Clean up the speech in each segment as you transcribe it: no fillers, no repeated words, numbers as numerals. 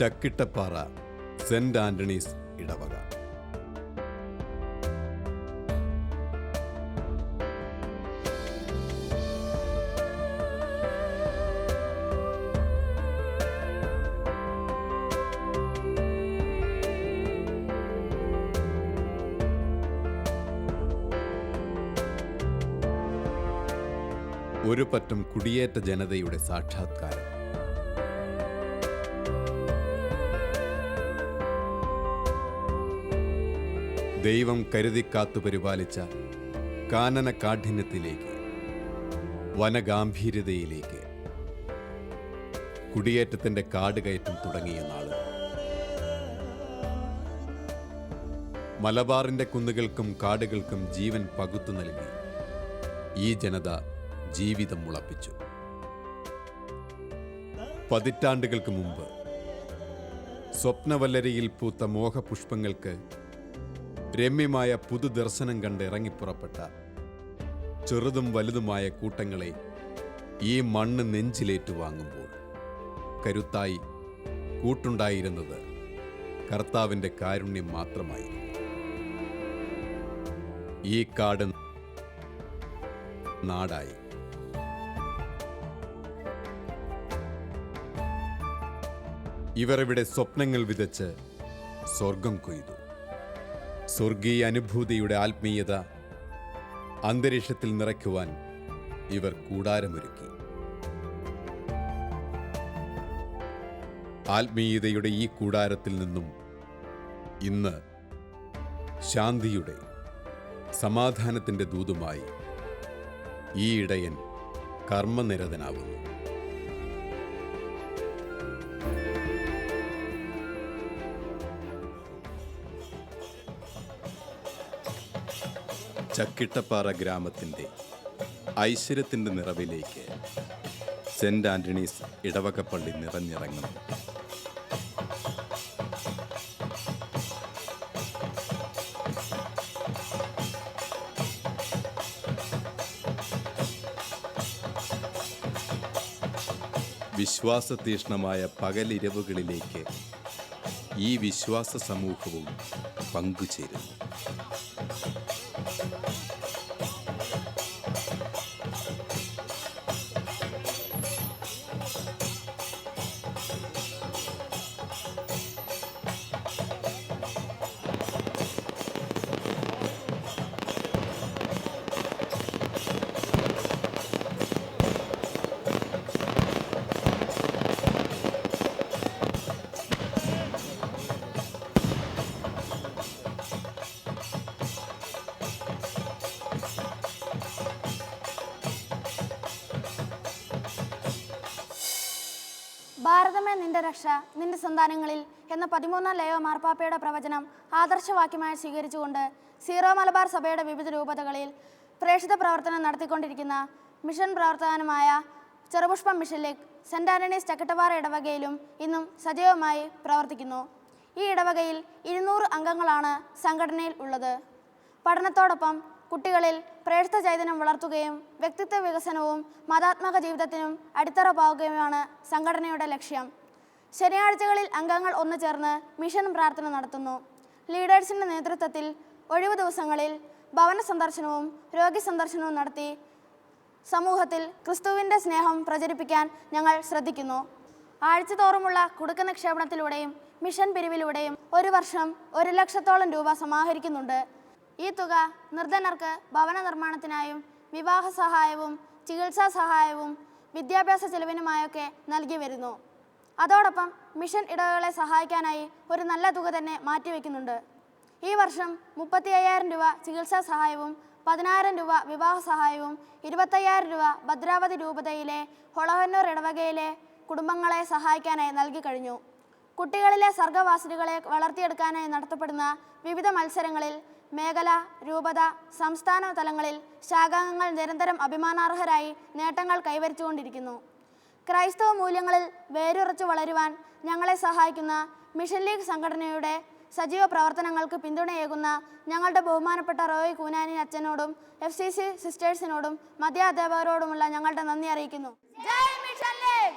Chakkittapara saint Antony's ഇടവക. ഒരു പറ്റം കുടിയേറ്റ ജനതയുടെ സാക്ഷാത്കാരം. ദൈവം കരുതിക്കാത്തു പരിപാലിച്ച കാനന കാഠിന്യത്തിലേക്ക്, വനഗാംഭീര്യതയിലേക്ക് കുടിയേറ്റത്തിന്റെ കാടുകയറ്റം തുടങ്ങിയ നാള്. മലബാറിന്റെ കുന്നുകൾക്കും കാടുകൾക്കും ജീവൻ പകുത്തു നൽകി ഈ ജനത ജീവിതം മുളപ്പിച്ചു. പതിറ്റാണ്ടുകൾക്ക് മുമ്പ് സ്വപ്നവല്ലരിയിൽ പൂത്ത മോഹപുഷ്പങ്ങൾക്ക് രമ്യമായ പുതുദർശനം കണ്ട് ഇറങ്ങിപ്പുറപ്പെട്ട ചെറുതും വലുതുമായ കൂട്ടങ്ങളെ ഈ മണ്ണ് നെഞ്ചിലേറ്റുവാങ്ങുമ്പോൾ കരുത്തായി കൂട്ടുണ്ടായിരുന്നത് കർത്താവിൻ്റെ കാരുണ്യം മാത്രമായിരുന്നു. ഈ കാട് നാടായി. ഇവർ ഇവിടെ സ്വപ്നങ്ങൾ വിതച്ച് സ്വർഗം കൊയ്തു. സ്വർഗീയ അനുഭൂതിയുടെ ആത്മീയത അന്തരീക്ഷത്തിൽ നിറയ്ക്കുവാൻ ഇവർ കൂടാരമൊരുക്കി. ആത്മീയതയുടെ ഈ കൂടാരത്തിൽ നിന്നും ഇന്ന് ശാന്തിയുടെ, സമാധാനത്തിൻ്റെ ദൂതുമായി ഈ ഇടയൻ കർമ്മനിരതനാവുന്നു. ചക്കിട്ടപ്പാറ ഗ്രാമത്തിൻ്റെ ഐശ്വര്യത്തിൻ്റെ നിറവിലേക്ക് സെന്റ് ആന്റണീസ് ഇടവകപ്പള്ളി നിറഞ്ഞിറങ്ങുന്നു. വിശ്വാസതീഷ്ണമായ പകലിരവുകളിലേക്ക് ഈ വിശ്വാസ സമൂഹവും പങ്കുചേരുന്നു. ഭാരതമേ നിന്റെ രക്ഷ നിന്റെ സന്താനങ്ങളിൽ എന്ന 13-ാം ലയോ മാർപ്പാപ്പയുടെ പ്രവചനം ആദർശവാക്യമായി സ്വീകരിച്ചുകൊണ്ട് സീറോ മലബാർ സഭയുടെ വിവിധ രൂപതകളിൽ പ്രേക്ഷിത പ്രവർത്തനം നടത്തിക്കൊണ്ടിരിക്കുന്ന മിഷൻ പ്രവർത്തകനുമായ Cherupushpam mission league saint Antony's Chakkittappara ഇടവകയിലും ഇന്നും സജീവമായി പ്രവർത്തിക്കുന്നു. ഈ ഇടവകയിൽ 200 അംഗങ്ങളാണ് സംഘടനയിൽ ഉള്ളത്. പഠനത്തോടൊപ്പം കുട്ടികളിൽ പ്രേക്ഷിത ചൈതന്യം വളർത്തുകയും വ്യക്തിത്വ വികസനവും മതാത്മക ജീവിതത്തിനും അടിത്തറ പാവുകയുമാണ് സംഘടനയുടെ ലക്ഷ്യം. ശനിയാഴ്ചകളിൽ അംഗങ്ങൾ ഒന്നുചേർന്ന് മിഷൻ പ്രാർത്ഥന നടത്തുന്നു. ലീഡേഴ്സിൻ്റെ നേതൃത്വത്തിൽ ഒഴിവു ദിവസങ്ങളിൽ ഭവന സന്ദർശനവും രോഗി സന്ദർശനവും നടത്തി സമൂഹത്തിൽ ക്രിസ്തുവിൻ്റെ സ്നേഹം പ്രചരിപ്പിക്കാൻ ഞങ്ങൾ ശ്രദ്ധിക്കുന്നു. ആഴ്ചതോറുമുള്ള കുടുക്ക നിക്ഷേപണത്തിലൂടെയും മിഷൻ പിരിവിലൂടെയും ഒരു വർഷം 1 ലക്ഷത്തോളം രൂപ സമാഹരിക്കുന്നുണ്ട്. ഈ തുക നിർധനർക്ക് ഭവന നിർമ്മാണത്തിനായും വിവാഹ സഹായവും ചികിത്സാ സഹായവും വിദ്യാഭ്യാസ ചെലവിനുമായൊക്കെ നൽകി വരുന്നു. അതോടൊപ്പം മിഷൻ ഇടവകളെ സഹായിക്കാനായി ഒരു നല്ല തുക തന്നെ മാറ്റിവെക്കുന്നുണ്ട്. ഈ വർഷം 35,000 രൂപ ചികിത്സാ സഹായവും 10,000 രൂപ വിവാഹ സഹായവും 25,000 രൂപ ഭദ്രാവതി രൂപതയിലെ ഹൊളഹന്നൂർ ഇടവകയിലെ കുടുംബങ്ങളെ സഹായിക്കാനായി നൽകി കഴിഞ്ഞു. കുട്ടികളിലെ സർഗവാസികളെ വളർത്തിയെടുക്കാനായി നടത്തപ്പെടുന്ന വിവിധ മത്സരങ്ങളിൽ മേഖല, രൂപത, സംസ്ഥാന തലങ്ങളിൽ ശാഖാംഗങ്ങൾ നിരന്തരം അഭിമാനാർഹരായി നേട്ടങ്ങൾ കൈവരിച്ചുകൊണ്ടിരിക്കുന്നു. ക്രൈസ്തവ മൂല്യങ്ങളിൽ വേരുറച്ചു വളരുവാൻ ഞങ്ങളെ സഹായിക്കുന്ന മിഷൻ ലീഗ് സംഘടനയുടെ സജീവ പ്രവർത്തനങ്ങൾക്ക് പിന്തുണയേകുന്ന ഞങ്ങളുടെ ബഹുമാനപ്പെട്ട റോയ് കൂനാനി അച്ഛനോടും FCC സിസ്റ്റേഴ്സിനോടും മധ്യാധ്യാപകരോടുമുള്ള ഞങ്ങളുടെ നന്ദി അറിയിക്കുന്നു. ജയ് മിഷൻ ലീഗ്!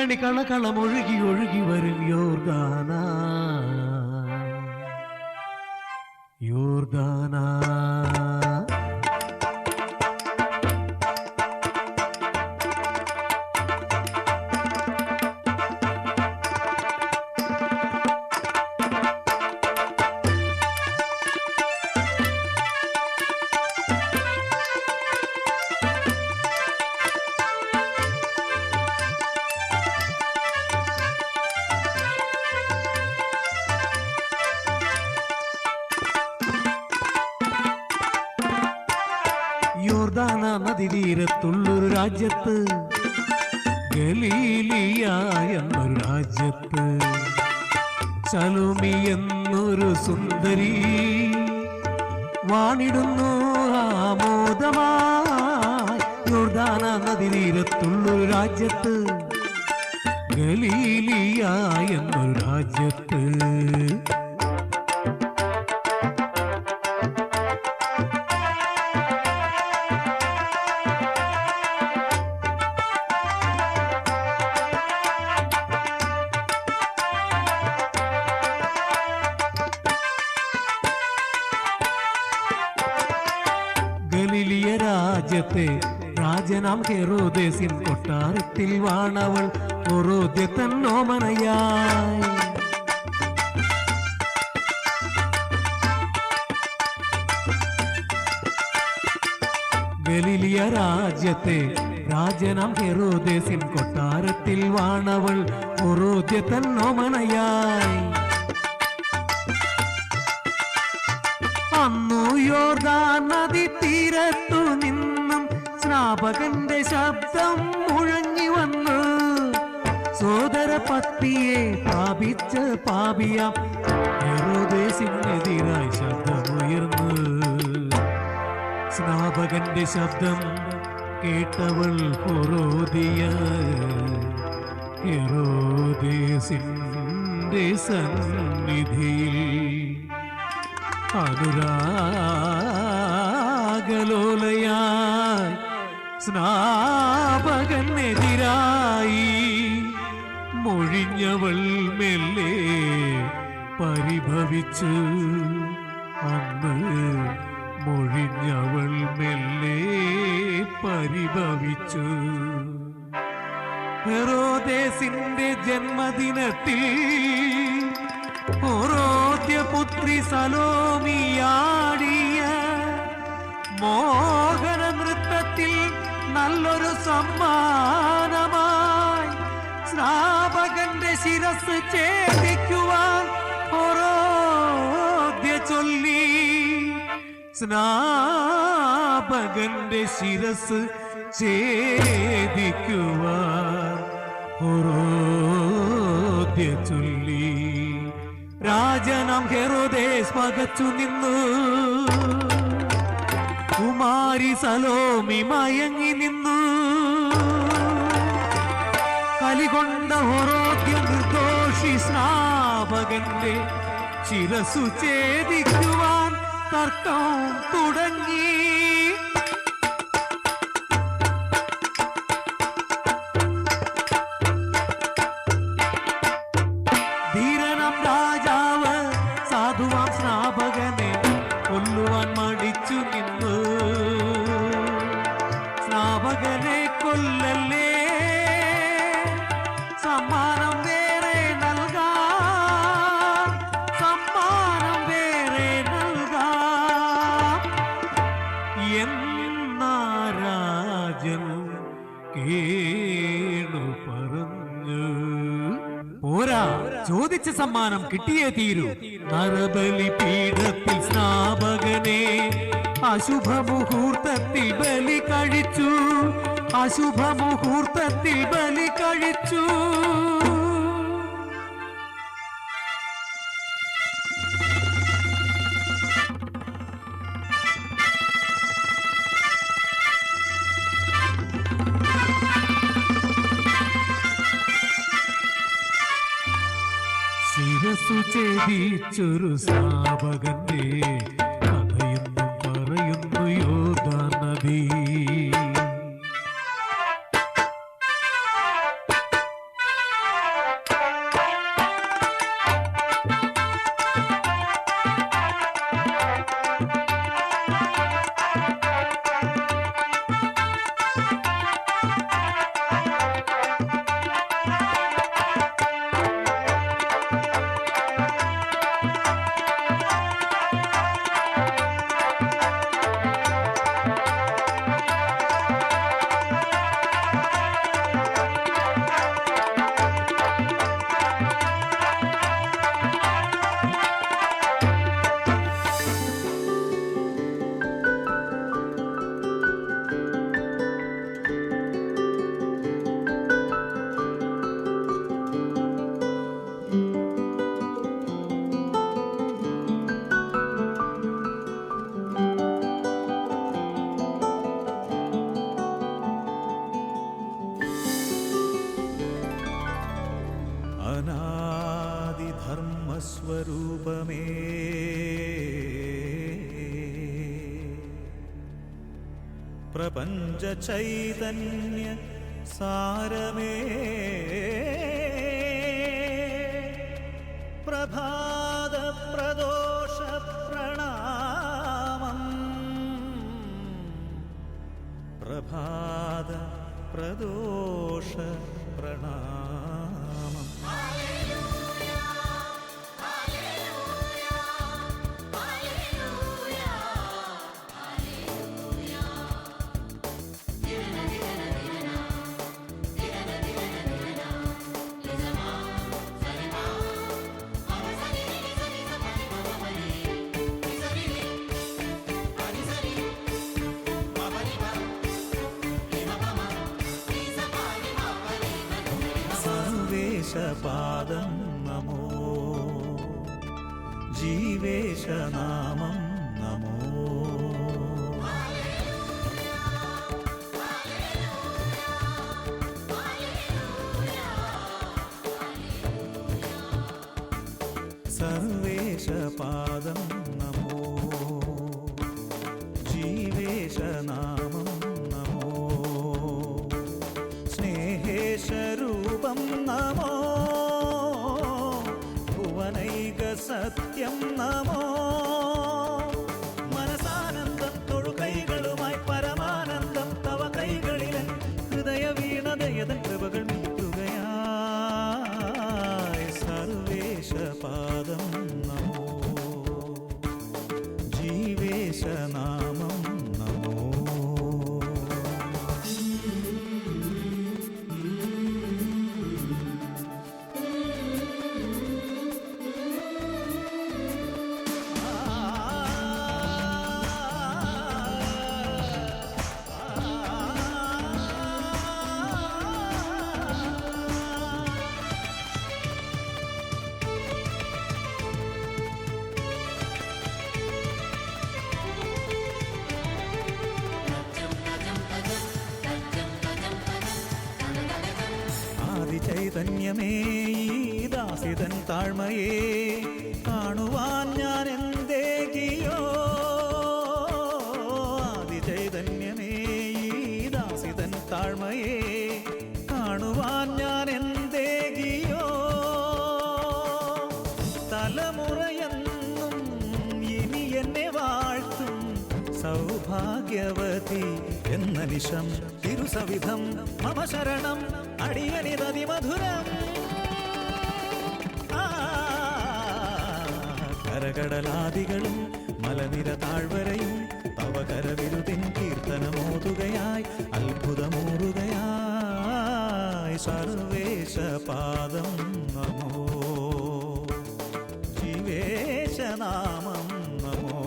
മുന്നണി കളകളമൊഴുകി ഒഴുകി വരും യോർദാന യോർദാന. യോർദാന നദീതീരത്തുള്ളൊരു രാജ്യത്ത്, ഗലീലിയ എന്നൊരു രാജ്യത്ത്, ശലോമി എന്നൊരു സുന്ദരി വാണിടുന്നു ആമോദമായി. യോർദാന നദീതീരത്തുള്ളൊരു രാജ്യത്ത്, ഗലീലിയ എന്നൊരു രാജ്യത്ത്. ഗലീലിയ രാജ്യത്തെ രാജനാം ഹെറോദേസിൻ കൊട്ടാരത്തിൽ വാണവൾ ഹെരോദ്യത്തൻ ഓമനയായി. ഗലീലിയ രാജ്യത്തെ രാജനാം ഹെറോദേസിൻ കൊട്ടാരത്തിൽ വാണവൾ ഹെരോദ്യത്തൻ ഓമനയായി. അന്നു യോർദാൻ നദി തീരത്തു നിന്നും സ്നാപകന്റെ ശബ്ദം മുഴങ്ങി വന്നു. സോദര പത്നിയെ പാപിച്ച പാപിയാം ഹെരോദേസിനെതിരായി ശബ്ദമുയർന്നു. സ്നാപകന്റെ ശബ്ദം കേട്ടവൾ ഹെരോദിയ ഹെരോദേസിന്റെ സന്നിധിയിൽ അനുരാഗലോലയായി സ്നാപകനെതിരായി മൊഴിഞ്ഞവൾ മെല്ലെ പരിഭവിച്ചു. അന്ന് മൊഴിഞ്ഞവൾ മെല്ലെ പരിഭവിച്ചു. ഹെരോദേസിന്റെ ജന്മദിനത്തിൽ ഹെരോദ്യപുത്രി സലോമിയാടിയ മോഹന നൃത്തത്തിൽ നല്ലൊരു സമ്മാനമായി സ്നാപകന്റെ ശിരസ് ഛേദിക്കുവാൻ ഹെരോദ്യ ചൊല്ലി. സ്നാപകന്റെ ശിരസ് ഛേദിക്കുവാൻ ഹെരോദ്യ ചൊല്ലി. രാജനാം ഹെരോദേസ് പകച്ചു നിന്നു. കുമാരി സലോമി മയങ്ങി നിന്നു. കലികൊണ്ട ഹെരോദ്യ നിർദോഷി സ്നാപകന്റെ ശിരസു ഛേദിക്കുവാൻ തർക്കം തുടങ്ങി. ധീരനം രാജാവ് സാധുവാം സ്നാപകനെ കൊല്ലുവാൻ മടിച്ചു നിന്നു. സ്നാപകനെ കൊല്ലല്ലേ, സമ്മാനം വേറെ നൽകാം, സമ്മാനം വേറെ നൽകാം എന്ന രാജൻ കേണു പറഞ്ഞു. പോരാ, ചോദിച്ച സമ്മാനം കിട്ടിയേ തീരൂ. നരബലി പീഠത്തിൽ സ്നാപകനെ അശുഭമുഹൂർത്തത്തിൽ ബലി കഴിച്ചു. അശുഭമുഹൂർത്തത്തിൽ ബലി കഴിച്ചു. ശിരസു ഛേദിച്ചൊരു സ്നാപകന്റെ കഥയെന്നും പറയുന്നു യോർദാൻ നദി. സ്വരൂപമേ പ്രപഞ്ച ചൈതന്യ സാരമേ പ്രഭാത പ്രദോഷ പ്രണാമം പ്രഭാത പ്രദോഷ പ്രണാമം. സർവേശപാദം നമോ ജീവേശനാമം നമോ. സർവേശപാദം നമോ ജീവേശനാമം നമോ. സ്നേഹേശരൂപം നമോ ഭുവനൈക സത്യം നമോ. മനസാനന്ദം തൊഴുകൈകളുമായി പരമാനന്ദം തവ കൈകളിലൻ ഹൃദയ വീണതയതൻ കൃപകൾ മീട്ടുകയായി. സർവേശപാദം നമോ ജീവേശനാമം നമോ. ചൈതന്യമേ ഈ ദാസിതൻ താഴ്മയെ കാണുവാൻ ഞാൻ എന്തേകിയോ. ആദിചൈതന്യമേ ഈ ദാസിതൻ താഴ്മയെ കാണുവാൻ ഞാൻ എന്തേകിയോ. തലമുറയെന്നും ഇനി എന്നെ വാഴ്ത്തും സൗഭാഗ്യവതി എന്ന നിശം തിരുസവിധം മമ ശരണം അടിയനിതതിമധുരം. കരകടലാദികളും മലനിര താഴ്വരയും തവ കരവിരുതിൻ കീർത്തനമോതുകയായി അത്ഭുതമോറുകയായി. സർവേശപാദം നമോ ജീവേശനാമം നമോ.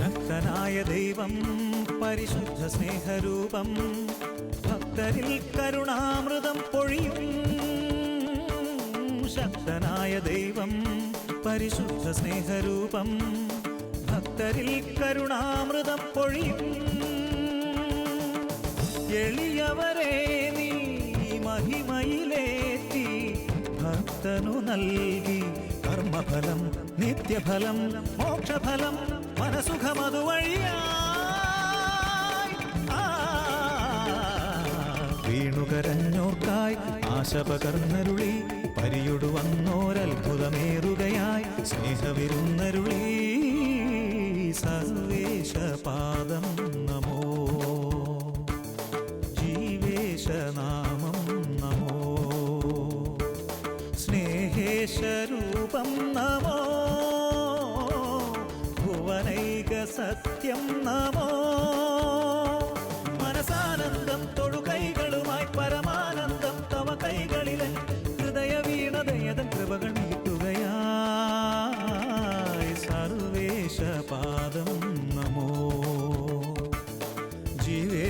ശക്തനായ ദൈവം പരിശുദ്ധ സ്നേഹരൂപം ഭക്തരിൽ കരുണാമൃതം പൊഴിയും. ശക്തനായ ദൈവം പരിശുദ്ധ സ്നേഹരൂപം ഭക്തരിൽ കരുണാമൃതം പൊഴിയും. എളിയവരെ നീ മഹിമയിലേറ്റി ഭക്തനു നൽകി കർമ്മഫലം നിത്യഫലം മോക്ഷഫലം മനസുഖമതുവഴിയായി. വീണുകരഞ്ഞോർക്കായി ആശ പകർന്നരുളി പരിയൊടു വന്നോരത്ഭുതമേറുകയായി സ്നേഹവിരുന്നരുളി. സർവേശപാദം നമോ ജീവേശനാമം നമോ. സ്നേഹേശരൂപം നമോ ഭുവനൈക സത്യം നമോ. മനസാനന്ദം തൊഴുകൈകളുമായി പരമാനന്ദം തവ കൈകൾ ശിവേ